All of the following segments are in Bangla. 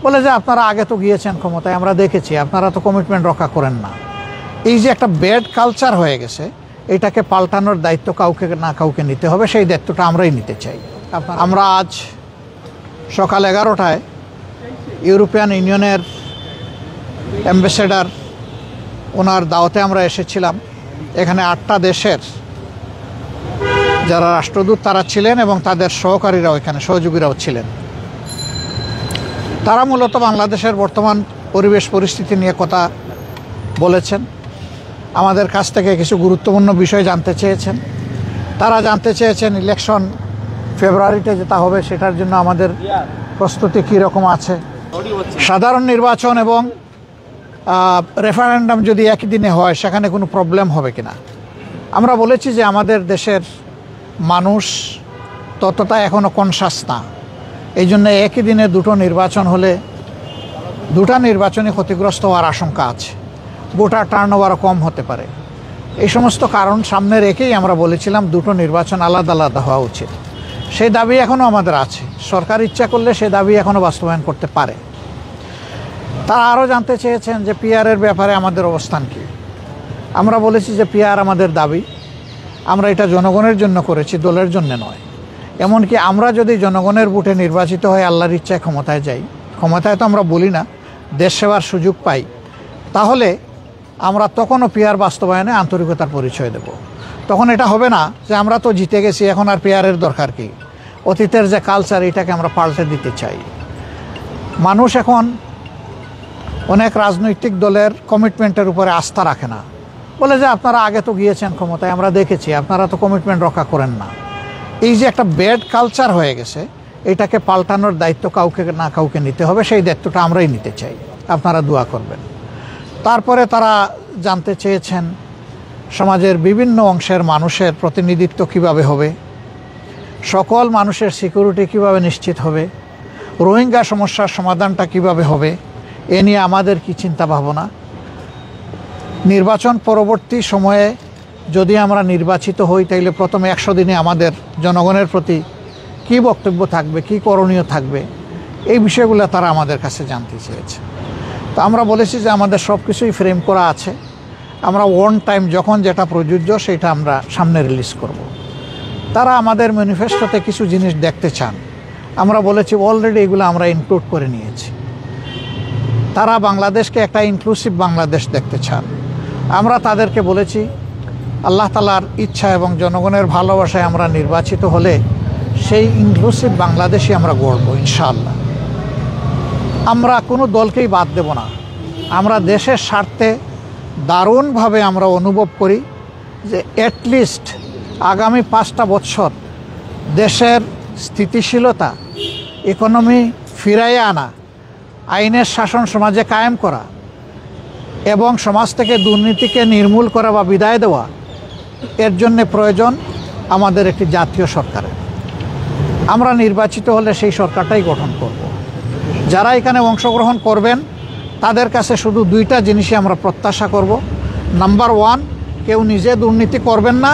বলে যে আপনারা আগে তো গিয়েছেন ক্ষমতায়, আমরা দেখেছি আপনারা তো কমিটমেন্ট রক্ষা করেন না। এই যে একটা ব্যাড কালচার হয়ে গেছে, এটাকে পাল্টানোর দায়িত্ব কাউকে না কাউকে নিতে হবে, সেই দায়িত্বটা আমরাই নিতে চাই। আমরা আজ সকাল 11টায় ইউরোপিয়ান ইউনিয়নের অ্যাম্বাসেডার ওনার দাওয়াতে আমরা এসেছিলাম। এখানে 8টা দেশের যারা রাষ্ট্রদূত তারা ছিলেন এবং তাদের সহকারীরাও এখানে সহযোগীরাও ছিলেন। তারা মূলত বাংলাদেশের বর্তমান পরিবেশ পরিস্থিতি নিয়ে কথা বলেছেন, আমাদের কাছ থেকে কিছু গুরুত্বপূর্ণ বিষয় জানতে চেয়েছেন। তারা জানতে চেয়েছেন ইলেকশন ফেব্রুয়ারিতে যেটা হবে সেটার জন্য আমাদের প্রস্তুতি কী রকম আছে, সাধারণ নির্বাচন এবং রেফারেন্ডাম যদি একই দিনে হয় সেখানে কোনো প্রবলেম হবে কিনা। আমরা বলেছি যে আমাদের দেশের মানুষ ততটা এখনও কনসাস না, এই জন্য একই দিনে দুটো নির্বাচন হলে দুটা নির্বাচনই ক্ষতিগ্রস্ত হওয়ার আশঙ্কা আছে, ভোটার টার্নওভারও কম হতে পারে। এই সমস্ত কারণ সামনে রেখেই আমরা বলেছিলাম দুটো নির্বাচন আলাদা আলাদা হওয়া উচিত। সেই দাবি এখনও আমাদের আছে, সরকার ইচ্ছা করলে সেই দাবি এখনও বাস্তবায়ন করতে পারে। তারা আরও জানতে চেয়েছেন যে পিআরের ব্যাপারে আমাদের অবস্থান কী। আমরা বলেছি যে পিআর আমাদের দাবি, আমরা এটা জনগণের জন্য করেছি, দলের জন্য নয়। এমনকি আমরা যদি জনগণের ভোটে নির্বাচিত হয়ে আল্লাহর ইচ্ছায় ক্ষমতায় যাই, ক্ষমতায় তো আমরা বলি না, দেশ সেবার সুযোগ পাই, তাহলে আমরা তখনও পিআর বাস্তবায়নে আন্তরিকতার পরিচয় দেব। তখন এটা হবে না যে আমরা তো জিতে গেছি, এখন আর পিআরের দরকার কি। অতীতের যে কালচার, এটাকে আমরা পাল্টে দিতে চাই। মানুষ এখন অনেক রাজনৈতিক দলের কমিটমেন্টের উপরে আস্থা রাখে না, বলে যে আপনারা আগে তো গিয়েছেন ক্ষমতায়, আমরা দেখেছি আপনারা তো কমিটমেন্ট রক্ষা করেন না। এই যে একটা ব্যাড কালচার হয়ে গেছে, এটাকে পাল্টানোর দায়িত্ব কাউকে না কাউকে নিতে হবে, সেই দায়িত্বটা আমরাই নিতে চাই। আপনারা দোয়া করবেন। তারপরে তারা জানতে চেয়েছেন সমাজের বিভিন্ন অংশের মানুষের প্রতিনিধিত্ব কিভাবে হবে, সকল মানুষের সিকিউরিটি কিভাবে নিশ্চিত হবে, রোহিঙ্গা সমস্যার সমাধানটা কিভাবে হবে, এ নিয়ে আমাদের কি চিন্তা ভাবনা। নির্বাচন পরবর্তী সময়ে যদি আমরা নির্বাচিত হই, তাইলে প্রথমে 100 দিনে আমাদের জনগণের প্রতি কি বক্তব্য থাকবে, কি করণীয় থাকবে, এই বিষয়গুলো তারা আমাদের কাছে জানতে চেয়েছে। তো আমরা বলেছি যে আমাদের সব কিছুই ফ্রেম করা আছে, আমরা ওয়ান টাইম যখন যেটা প্রযোজ্য সেটা আমরা সামনে রিলিজ করব। তারা আমাদের ম্যানিফেস্টোতে কিছু জিনিস দেখতে চান, আমরা বলেছি অলরেডি এগুলো আমরা ইনক্লুড করে নিয়েছি। তারা বাংলাদেশকে একটা ইনক্লুসিভ বাংলাদেশ দেখতে চান। আমরা তাদেরকে বলেছি আল্লাহ তাআলার ইচ্ছা এবং জনগণের ভালোবাসায় আমরা নির্বাচিত হলে সেই ইনক্লুসিভ বাংলাদেশই আমরা গড়ব ইনশাআল্লাহ। আমরা কোনো দলকেই বাদ দেব না। আমরা দেশের স্বার্থে দারুণভাবে আমরা অনুভব করি যে অ্যাটলিস্ট আগামী 5টা বছর দেশের স্থিতিশীলতা, ইকোনমি ফিরাইয়ে আনা, আইনের শাসন সমাজে কায়েম করা এবং সমাজ থেকে দুর্নীতিকে নির্মূল করা বা বিদায় দেওয়া, এর জন্যে প্রয়োজন আমাদের একটি জাতীয় সরকারের। আমরা নির্বাচিত হলে সেই সরকারটাই গঠন করব। যারা এখানে অংশগ্রহণ করবেন তাদের কাছে শুধু 2টা জিনিসই আমরা প্রত্যাশা করব। নাম্বার 1, কেউ নিজে দুর্নীতি করবেন না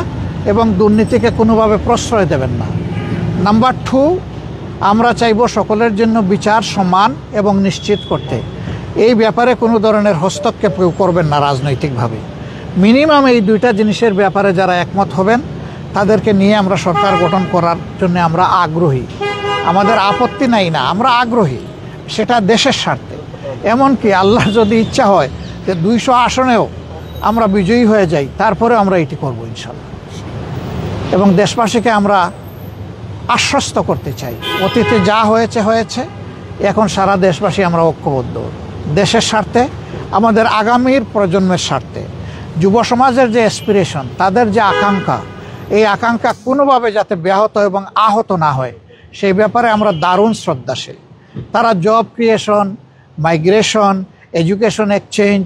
এবং দুর্নীতিকে কোনোভাবে প্রশ্রয় দেবেন না। নাম্বার 2, আমরা চাইব সকলের জন্য বিচার সমান এবং নিশ্চিত করতে। এই ব্যাপারে কোনো ধরনের হস্তক্ষেপ কেউ করবেন না রাজনৈতিকভাবে। মিনিমাম এই 2টা জিনিসের ব্যাপারে যারা একমত হবেন তাদেরকে নিয়ে আমরা সরকার গঠন করার জন্য আমরা আগ্রহী। আমাদের আপত্তি নাই না, আমরা আগ্রহী, সেটা দেশের স্বার্থে। এমনকি আল্লাহ যদি ইচ্ছা হয় যে 200 আসনেও আমরা বিজয়ী হয়ে যাই, তারপরে আমরা এটি করব ইনশাআল্লাহ। এবং দেশবাসীকে আমরা আশ্বস্ত করতে চাই, অতীতে যা হয়েছে হয়েছে, এখন সারা দেশবাসী আমরা ঐক্যবদ্ধ, দেশের স্বার্থে, আমাদের আগামীর প্রজন্মের স্বার্থে। যুব সমাজের যে অ্যাসপিরেশন, তাদের যে আকাঙ্ক্ষা, এই আকাঙ্ক্ষা কোনোভাবে যাতে ব্যাহত এবং আহত না হয়, সেই ব্যাপারে আমরা দারুণ শ্রদ্ধাশীল। তারা job creation, migration, education exchange,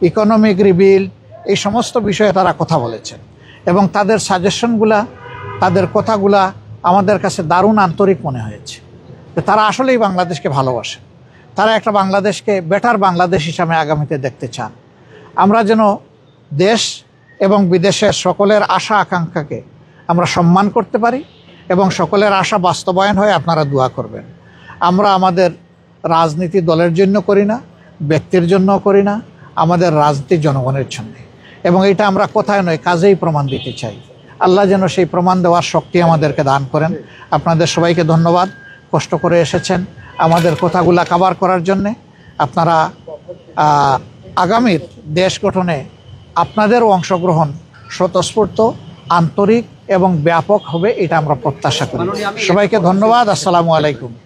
economic rebuild, এই সমস্ত বিষয়ে তারা কথা বলেছেন এবং তাদের সাজেশনগুলা, তাদের কথাগুলা আমাদের কাছে দারুণ আন্তরিক মনে হয়েছে। তারা আসলেই বাংলাদেশকে ভালোবাসে, তারা একটা বাংলাদেশকে বেটার বাংলাদেশ হিসাবে আগামীতে দেখতে চান। আমরা যেন দেশ এবং বিদেশের সকলের আশা আকাঙ্ক্ষাকে আমরা সম্মান করতে পারি এবং সকলের আশা বাস্তবায়ন হয়ে আপনারা দোয়া করবেন। আমরা আমাদের রাজনীতি দলের জন্য করি না, ব্যক্তির জন্য করি না, আমাদের রাজনীতি জনগণের জন্য। এবং এটা আমরা কথায় নয়, কাজেই প্রমাণ দিতে চাই। আল্লাহ যেন সেই প্রমাণ দেওয়ার শক্তি আমাদেরকে দান করেন। আপনাদের সবাইকে ধন্যবাদ, কষ্ট করে এসেছেন আমাদের কথাগুলা কভার করার জন্যে। আপনারা আগামীর দেশ গঠনে আপনাদেরও অংশগ্রহণ স্বতঃস্ফূর্ত, আন্তরিক এবং ব্যাপক হবে, এটা আমরা প্রত্যাশা করি। সবাইকে ধন্যবাদ। আসসালামু আলাইকুম।